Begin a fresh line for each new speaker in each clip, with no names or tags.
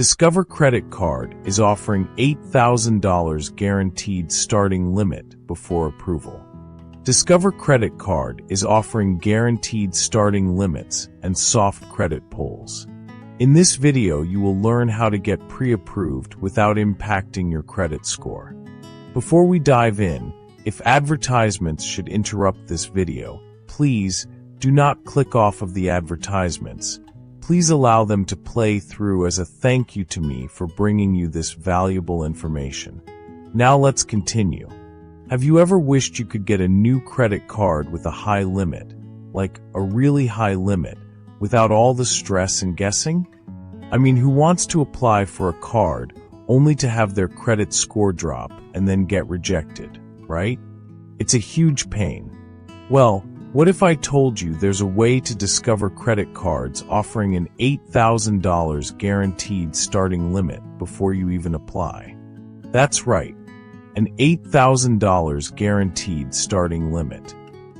Discover Credit Card is offering $8,000 guaranteed starting limit before approval. Discover Credit Card is offering guaranteed starting limits and soft credit pulls. In this video, you will learn how to get pre-approved without impacting your credit score. Before we dive in, if advertisements should interrupt this video, please do not click off of the advertisements. Please allow them to play through as a thank you to me for bringing you this valuable information. Now let's continue. Have you ever wished you could get a new credit card with a high limit, like a really high limit, without all the stress and guessing? I mean, who wants to apply for a card only to have their credit score drop and then get rejected, right? It's a huge pain. Well, what if I told you there's a way to discover credit cards offering an $8,000 guaranteed starting limit before you even apply? That's right, an $8,000 guaranteed starting limit.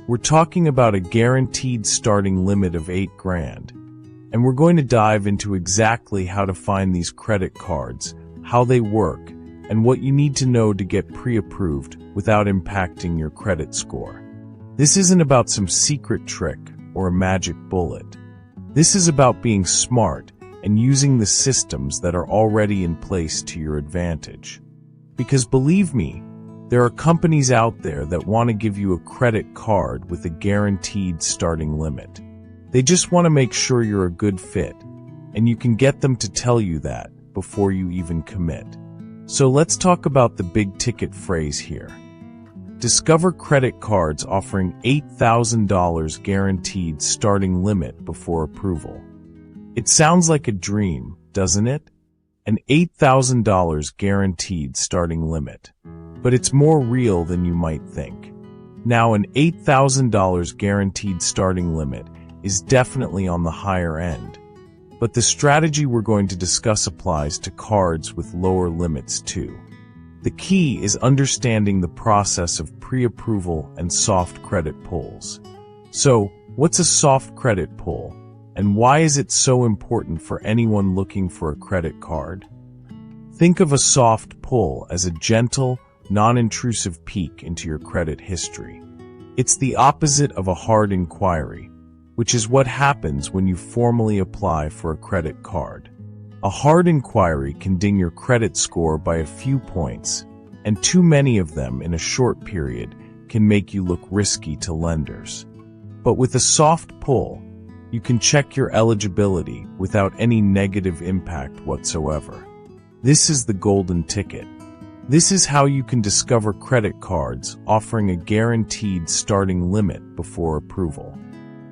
We're talking about a guaranteed starting limit of $8,000. And we're going to dive into exactly how to find these credit cards, how they work, and what you need to know to get pre-approved without impacting your credit score. This isn't about some secret trick or a magic bullet. This is about being smart and using the systems that are already in place to your advantage. Because believe me, there are companies out there that want to give you a credit card with a guaranteed starting limit. They just want to make sure you're a good fit, and you can get them to tell you that before you even commit. So let's talk about the big ticket phrase here. Discover Credit Cards offering $8,000 guaranteed starting limit before approval. It sounds like a dream, doesn't it? An $8,000 guaranteed starting limit. But it's more real than you might think. Now, an $8,000 guaranteed starting limit is definitely on the higher end. But the strategy we're going to discuss applies to cards with lower limits too. The key is understanding the process of pre-approval and soft credit pulls. So, what's a soft credit pull, and why is it so important for anyone looking for a credit card? Think of a soft pull as a gentle, non-intrusive peek into your credit history. It's the opposite of a hard inquiry, which is what happens when you formally apply for a credit card. A hard inquiry can ding your credit score by a few points, and too many of them in a short period can make you look risky to lenders. But with a soft pull, you can check your eligibility without any negative impact whatsoever. This is the golden ticket. This is how you can discover credit cards offering a guaranteed starting limit before approval.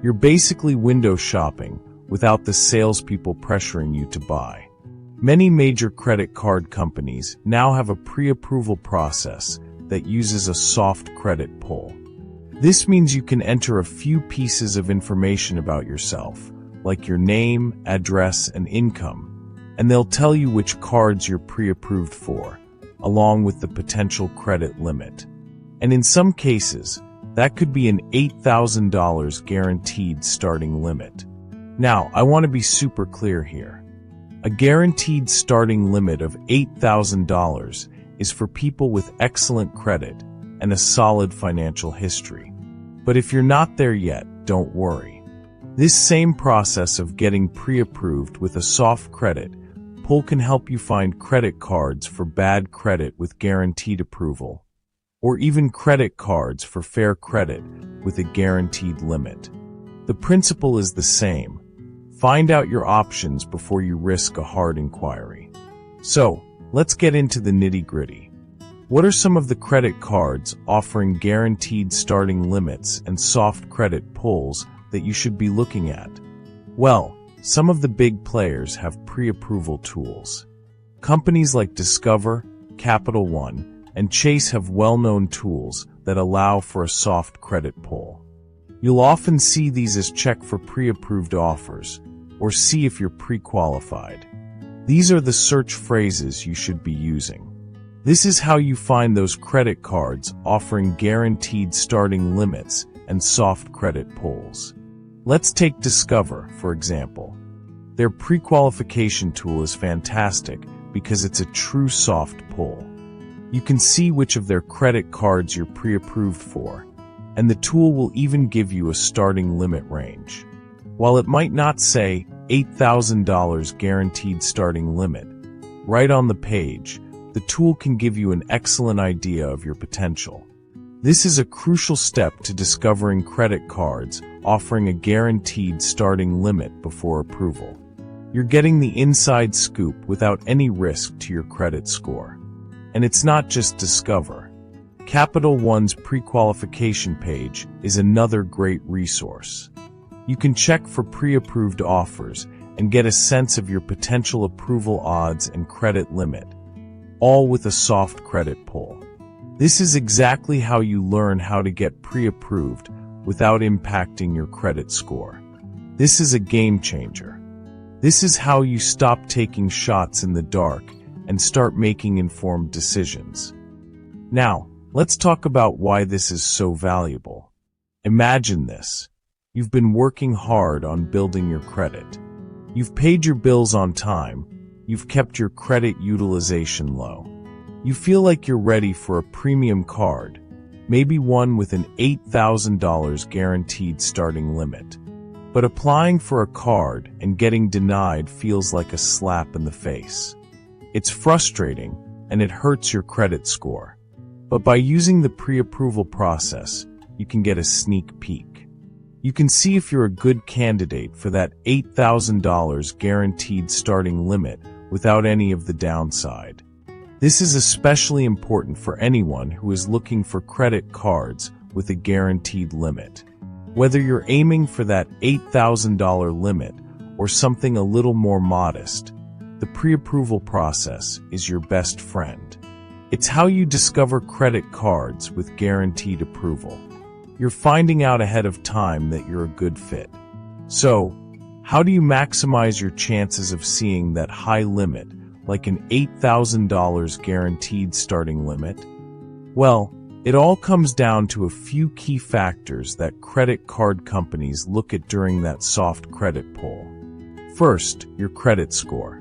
You're basically window shopping without the salespeople pressuring you to buy. Many major credit card companies now have a pre-approval process that uses a soft credit pull. This means you can enter a few pieces of information about yourself, like your name, address, and income, and they'll tell you which cards you're pre-approved for, along with the potential credit limit. And in some cases, that could be an $8,000 guaranteed starting limit. Now, I want to be super clear here. A guaranteed starting limit of $8,000 is for people with excellent credit and a solid financial history. But if you're not there yet, don't worry. This same process of getting pre-approved with a soft credit pull can help you find credit cards for bad credit with guaranteed approval, or even credit cards for fair credit with a guaranteed limit. The principle is the same. Find out your options before you risk a hard inquiry. So, let's get into the nitty-gritty. What are some of the credit cards offering guaranteed starting limits and soft credit pulls that you should be looking at? Well, some of the big players have pre-approval tools. Companies like Discover, Capital One, and Chase have well-known tools that allow for a soft credit pull. You'll often see these as check for pre-approved offers, or see if you're pre-qualified. These are the search phrases you should be using. This is how you find those credit cards offering guaranteed starting limits and soft credit pulls. Let's take Discover, for example. Their pre-qualification tool is fantastic because it's a true soft pull. You can see which of their credit cards you're pre-approved for, and the tool will even give you a starting limit range. While it might not say $8,000 guaranteed starting limit right on the page, the tool can give you an excellent idea of your potential. This is a crucial step to discovering credit cards offering a guaranteed starting limit before approval. You're getting the inside scoop without any risk to your credit score. And it's not just Discover. Capital One's pre-qualification page is another great resource. You can check for pre-approved offers and get a sense of your potential approval odds and credit limit, all with a soft credit pull. This is exactly how you learn how to get pre-approved without impacting your credit score. This is a game changer. This is how you stop taking shots in the dark and start making informed decisions. Now, let's talk about why this is so valuable. Imagine this. You've been working hard on building your credit. You've paid your bills on time. You've kept your credit utilization low. You feel like you're ready for a premium card, maybe one with an $8,000 guaranteed starting limit. But applying for a card and getting denied feels like a slap in the face. It's frustrating and it hurts your credit score. But by using the pre-approval process, you can get a sneak peek. You can see if you're a good candidate for that $8,000 guaranteed starting limit without any of the downside. This is especially important for anyone who is looking for credit cards with a guaranteed limit. Whether you're aiming for that $8,000 limit or something a little more modest, the pre-approval process is your best friend. It's how you discover credit cards with guaranteed approval. You're finding out ahead of time that you're a good fit. So, how do you maximize your chances of seeing that high limit, like an $8,000 guaranteed starting limit? Well, it all comes down to a few key factors that credit card companies look at during that soft credit pull. First, your credit score.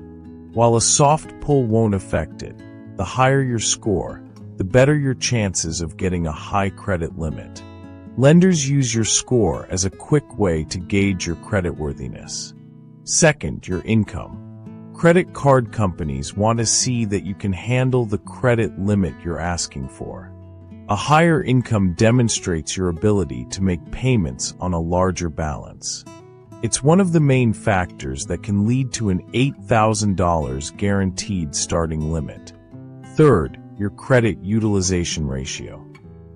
While a soft pull won't affect it, the higher your score, the better your chances of getting a high credit limit. Lenders use your score as a quick way to gauge your creditworthiness. Second, your income. Credit card companies want to see that you can handle the credit limit you're asking for. A higher income demonstrates your ability to make payments on a larger balance. It's one of the main factors that can lead to an $8,000 guaranteed starting limit. Third, your credit utilization ratio.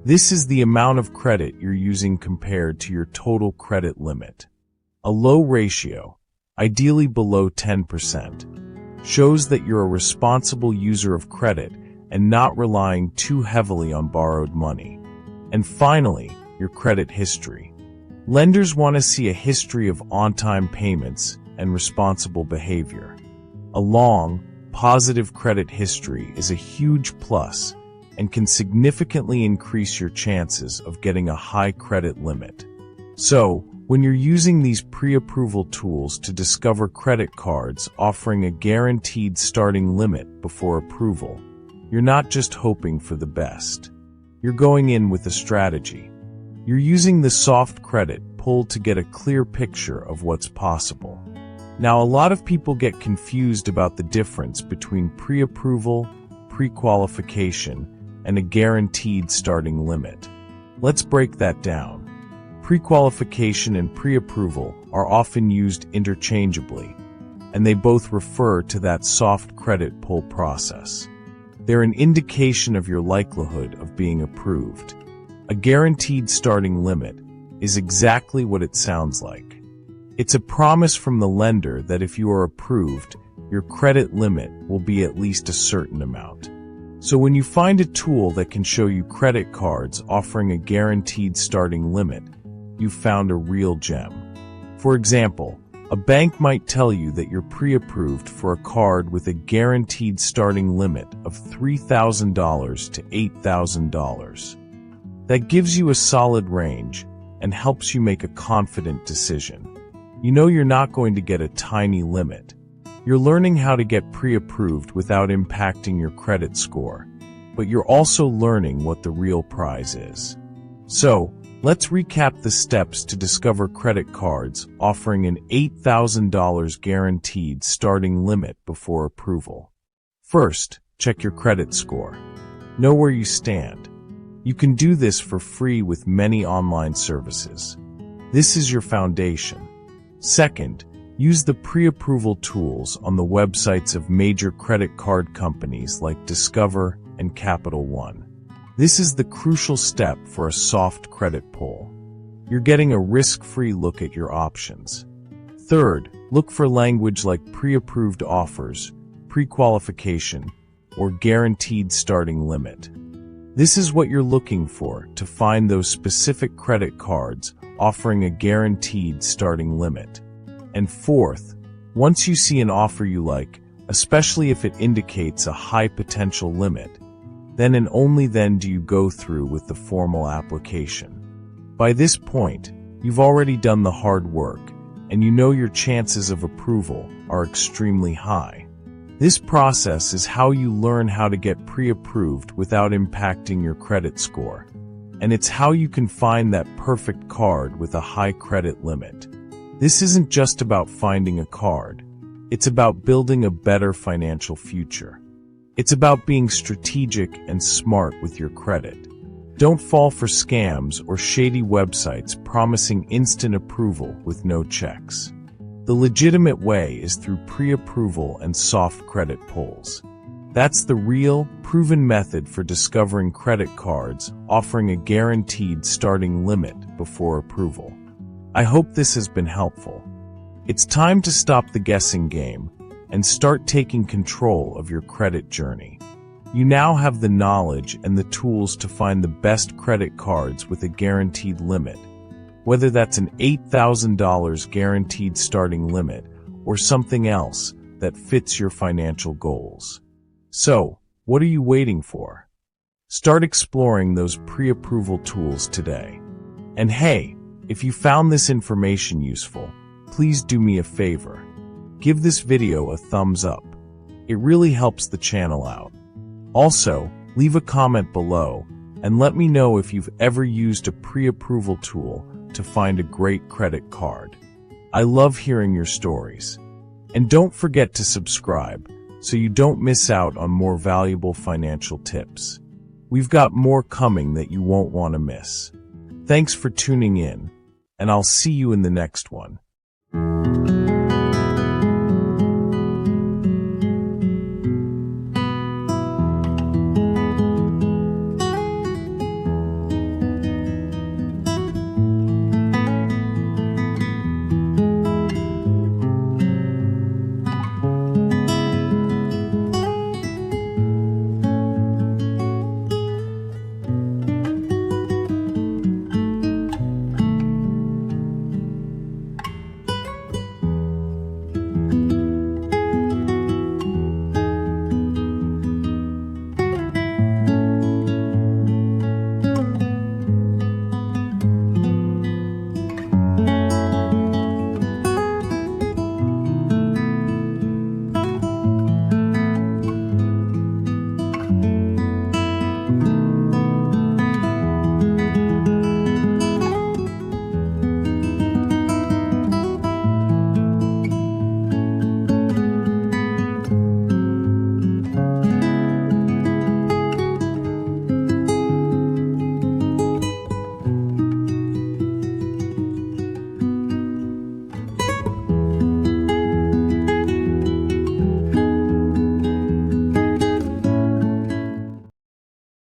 This is the amount of credit you're using compared to your total credit limit. A low ratio, ideally below 10%, shows that you're a responsible user of credit and not relying too heavily on borrowed money. And finally, your credit history. Lenders want to see a history of on-time payments and responsible behavior. A long, positive credit history is a huge plus and can significantly increase your chances of getting a high credit limit. So, when you're using these pre-approval tools to discover credit cards offering a guaranteed starting limit before approval, you're not just hoping for the best. You're going in with a strategy. You're using the soft credit pull to get a clear picture of what's possible. Now, a lot of people get confused about the difference between pre-approval, pre-qualification, and a guaranteed starting limit. Let's break that down. Pre-qualification and pre-approval are often used interchangeably, and they both refer to that soft credit pull process. They're an indication of your likelihood of being approved. A guaranteed starting limit is exactly what it sounds like. It's a promise from the lender that if you are approved, your credit limit will be at least a certain amount. So when you find a tool that can show you credit cards offering a guaranteed starting limit, you've found a real gem. For example, a bank might tell you that you're pre-approved for a card with a guaranteed starting limit of $3,000 to $8,000. That gives you a solid range and helps you make a confident decision. You know you're not going to get a tiny limit. You're learning how to get pre-approved without impacting your credit score, but you're also learning what the real prize is. So, let's recap the steps to discover credit cards offering an $8,000 guaranteed starting limit before approval. First, check your credit score. Know where you stand. You can do this for free with many online services. This is your foundation. Second, use the pre-approval tools on the websites of major credit card companies like Discover and Capital One. This is the crucial step for a soft credit pull. You're getting a risk-free look at your options. Third, look for language like pre-approved offers, pre-qualification, or guaranteed starting limit. This is what you're looking for to find those specific credit cards offering a guaranteed starting limit. And fourth, once you see an offer you like, especially if it indicates a high potential limit, then and only then do you go through with the formal application. By this point, you've already done the hard work, and you know your chances of approval are extremely high. This process is how you learn how to get pre-approved without impacting your credit score, and it's how you can find that perfect card with a high credit limit. This isn't just about finding a card. It's about building a better financial future. It's about being strategic and smart with your credit. Don't fall for scams or shady websites promising instant approval with no checks. The legitimate way is through pre-approval and soft credit pulls. That's the real, proven method for discovering credit cards offering a guaranteed starting limit before approval. I hope this has been helpful. It's time to stop the guessing game and start taking control of your credit journey. You now have the knowledge and the tools to find the best credit cards with a guaranteed limit, whether that's an $8,000 guaranteed starting limit or something else that fits your financial goals. So, what are you waiting for? Start exploring those pre-approval tools today. And hey, if you found this information useful, please do me a favor. Give this video a thumbs up. It really helps the channel out. Also, leave a comment below and let me know if you've ever used a pre-approval tool to find a great credit card. I love hearing your stories. And don't forget to subscribe so you don't miss out on more valuable financial tips. We've got more coming that you won't want to miss. Thanks for tuning in, and I'll see you in the next one.